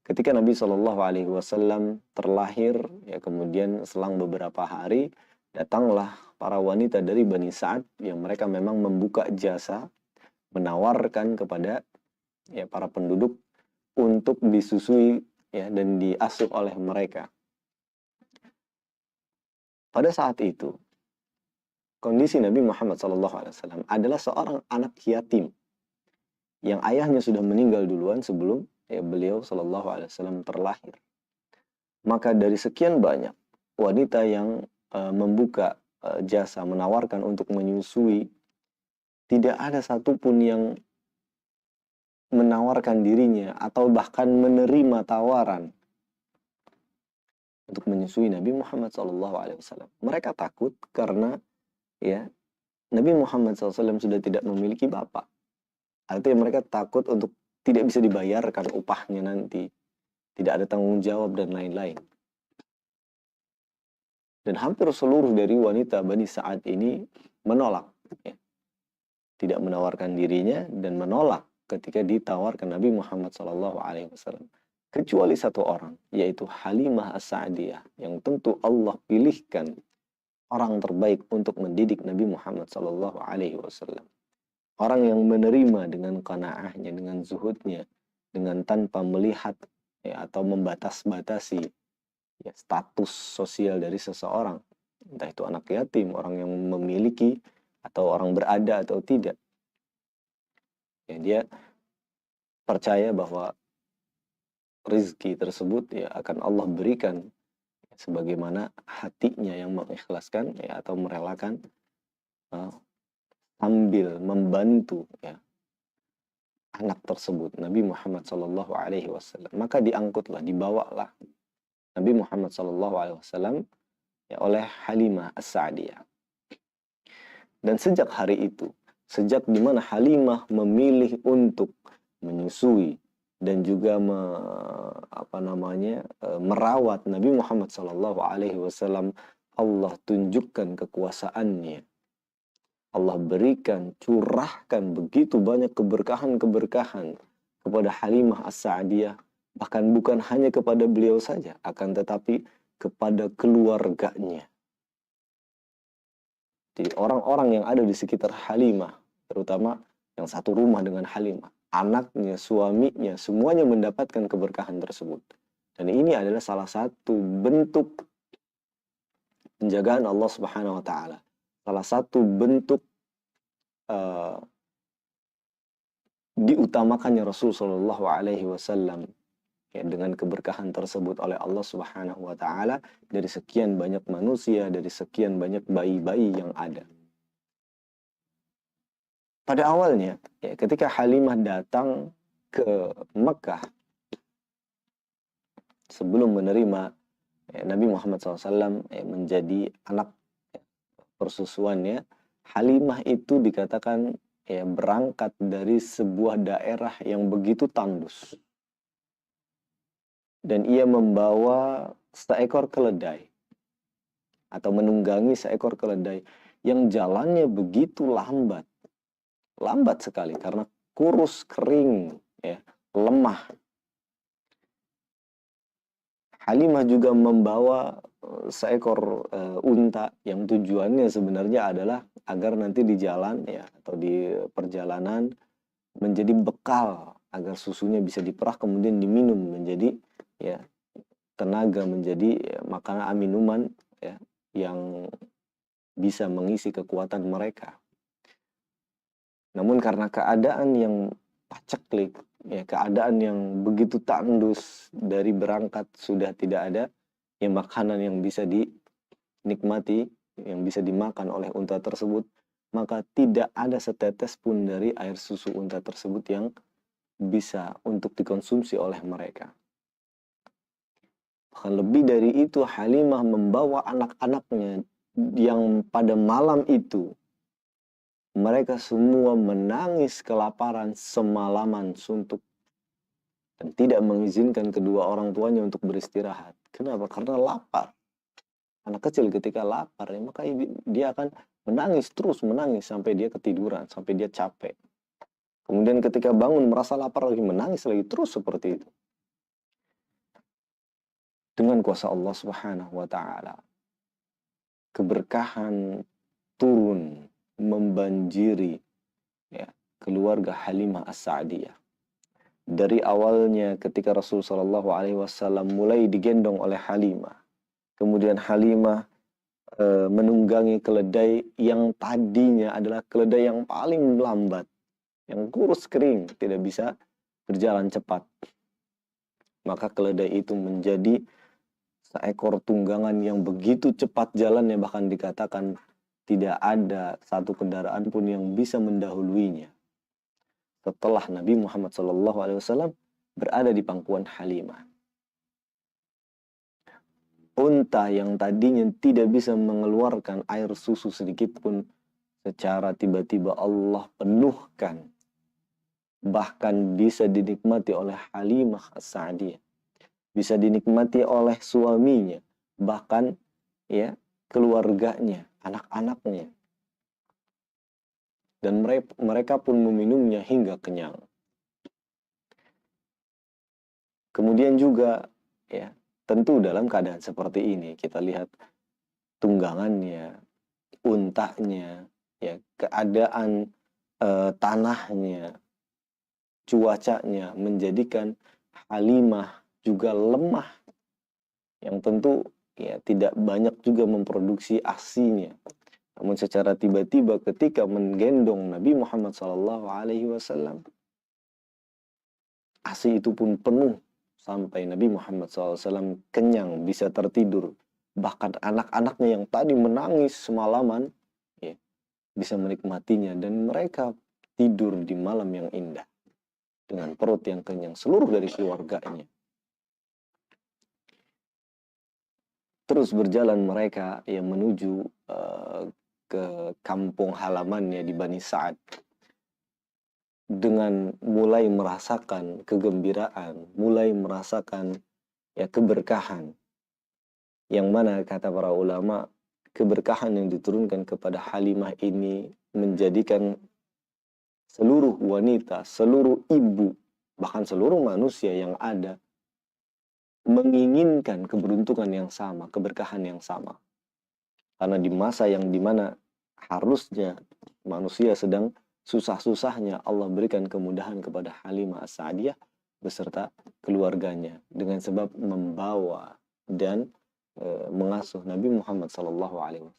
ketika Nabi Shallallahu Alaihi Wasallam terlahir, ya kemudian selang beberapa hari datanglah para wanita dari Bani Sa'ad yang mereka memang membuka jasa menawarkan kepada ya para penduduk untuk disusui ya dan diasuh oleh mereka. Pada saat itu kondisi Nabi Muhammad SAW adalah seorang anak yatim yang ayahnya sudah meninggal duluan sebelum ya beliau SAW terlahir. Maka dari sekian banyak wanita yang membuka jasa menawarkan untuk menyusui, tidak ada satupun yang menawarkan dirinya atau bahkan menerima tawaran untuk menyusui Nabi Muhammad SAW. Mereka takut karena ya Nabi Muhammad SAW sudah tidak memiliki bapak. Artinya mereka takut untuk tidak bisa dibayarkan upahnya nanti, tidak ada tanggung jawab dan lain-lain. Dan hampir seluruh dari wanita Bani Sa'ad ini menolak, ya. Tidak menawarkan dirinya dan menolak ketika ditawarkan Nabi Muhammad SAW. Kecuali satu orang, yaitu Halimah As-Sa'diyah, yang tentu Allah pilihkan orang terbaik untuk mendidik Nabi Muhammad SAW. Orang yang menerima dengan qanaahnya, dengan zuhudnya, dengan tanpa melihat ya, atau membatas-batasi ya, status sosial dari seseorang, entah itu anak yatim, orang yang memiliki atau orang berada atau tidak. Ya, dia percaya bahwa rezeki tersebut ya akan Allah berikan sebagaimana hatinya yang mengikhlaskan ya, atau merelakan sambil membantu ya anak tersebut, Nabi Muhammad SAW. Maka diangkutlah, dibawalah Nabi Muhammad SAW ya, oleh Halimah As-Sa'diyah. Dan sejak hari itu, sejak dimana Halimah memilih untuk menyusui dan juga merawat Nabi Muhammad SAW, Allah tunjukkan kekuasaannya. Allah berikan, curahkan begitu banyak keberkahan-keberkahan kepada Halimah As-Sa'diyah, bahkan bukan hanya kepada beliau saja, akan tetapi kepada keluarganya. Jadi orang-orang yang ada di sekitar Halimah, terutama yang satu rumah dengan Halimah, anaknya, suaminya, semuanya mendapatkan keberkahan tersebut. Dan ini adalah salah satu bentuk penjagaan Allah Subhanahu wa taala. Salah satu bentuk diutamakannya Rasul Shallallahu Alaihi Wasallam ya, dengan keberkahan tersebut oleh Allah Subhanahu wa taala dari sekian banyak manusia, dari sekian banyak bayi-bayi yang ada. Pada awalnya, ya, ketika Halimah datang ke Mekah sebelum menerima ya, Nabi Muhammad SAW ya, menjadi anak ya, persusuannya, Halimah itu dikatakan ya, berangkat dari sebuah daerah yang begitu tandus. Dan ia membawa seekor keledai atau menunggangi seekor keledai yang jalannya begitu lambat. Lambat sekali karena kurus, kering, ya, lemah. Halimah juga membawa seekor unta yang tujuannya sebenarnya adalah agar nanti di jalan ya atau di perjalanan menjadi bekal agar susunya bisa diperah kemudian diminum menjadi ya tenaga, menjadi ya, makanan minuman ya yang bisa mengisi kekuatan mereka. Namun karena keadaan yang paceklik, ya keadaan yang begitu tandus, dari berangkat sudah tidak ada ya makanan yang bisa dinikmati, yang bisa dimakan oleh unta tersebut, maka tidak ada setetes pun dari air susu unta tersebut yang bisa untuk dikonsumsi oleh mereka. Bahkan lebih dari itu, Halimah membawa anak-anaknya yang pada malam itu mereka semua menangis kelaparan semalaman suntuk dan tidak mengizinkan kedua orang tuanya untuk beristirahat. Kenapa? Karena lapar. Anak kecil ketika lapar, ya, maka dia akan menangis, terus menangis sampai dia ketiduran, sampai dia capek. Kemudian ketika bangun merasa lapar lagi, menangis lagi, terus seperti itu. dengan kuasa Allah Subhanahu wa taala. Keberkahan turun membanjiri ya, keluarga Halimah As-Sa'diyah. Dari awalnya ketika Rasul Shallallahu Alaihi Wasallam mulai digendong oleh Halimah, kemudian Halimah menunggangi keledai yang tadinya adalah keledai yang paling lambat, yang kurus kering, tidak bisa berjalan cepat. Maka keledai itu menjadi seekor tunggangan yang begitu cepat jalannya, bahkan dikatakan tidak ada satu kendaraan pun yang bisa mendahuluinya. Setelah Nabi Muhammad SAW berada di pangkuan Halimah, unta yang tadinya tidak bisa mengeluarkan air susu sedikit pun, secara tiba-tiba Allah penuhkan, bahkan bisa dinikmati oleh Halimah As-Sa'diyah, bisa dinikmati oleh suaminya, bahkan ya keluarganya, anak-anaknya, dan mereka pun meminumnya hingga kenyang. Kemudian juga ya, tentu dalam keadaan seperti ini kita lihat tunggangannya, untanya, ya keadaan tanahnya, cuacanya menjadikan Halimah juga lemah, yang tentu ya tidak banyak juga memproduksi ASI-nya. Namun secara tiba-tiba ketika menggendong Nabi Muhammad SAW, ASI itu pun penuh sampai Nabi Muhammad SAW kenyang, bisa tertidur. Bahkan anak-anaknya yang tadi menangis semalaman ya, bisa menikmatinya, dan mereka tidur di malam yang indah dengan perut yang kenyang, seluruh dari keluarganya. Terus berjalan mereka yang menuju ke kampung halamannya di Bani Sa'ad, dengan mulai merasakan kegembiraan, mulai merasakan ya keberkahan, yang mana kata para ulama, keberkahan yang diturunkan kepada Halimah ini menjadikan seluruh wanita, seluruh ibu, bahkan seluruh manusia yang ada menginginkan keberuntungan yang sama, keberkahan yang sama. Karena di masa yang dimana harusnya manusia sedang susah-susahnya, Allah berikan kemudahan kepada Halimah As-Sa'diyah beserta keluarganya dengan sebab membawa dan mengasuh Nabi Muhammad SAW.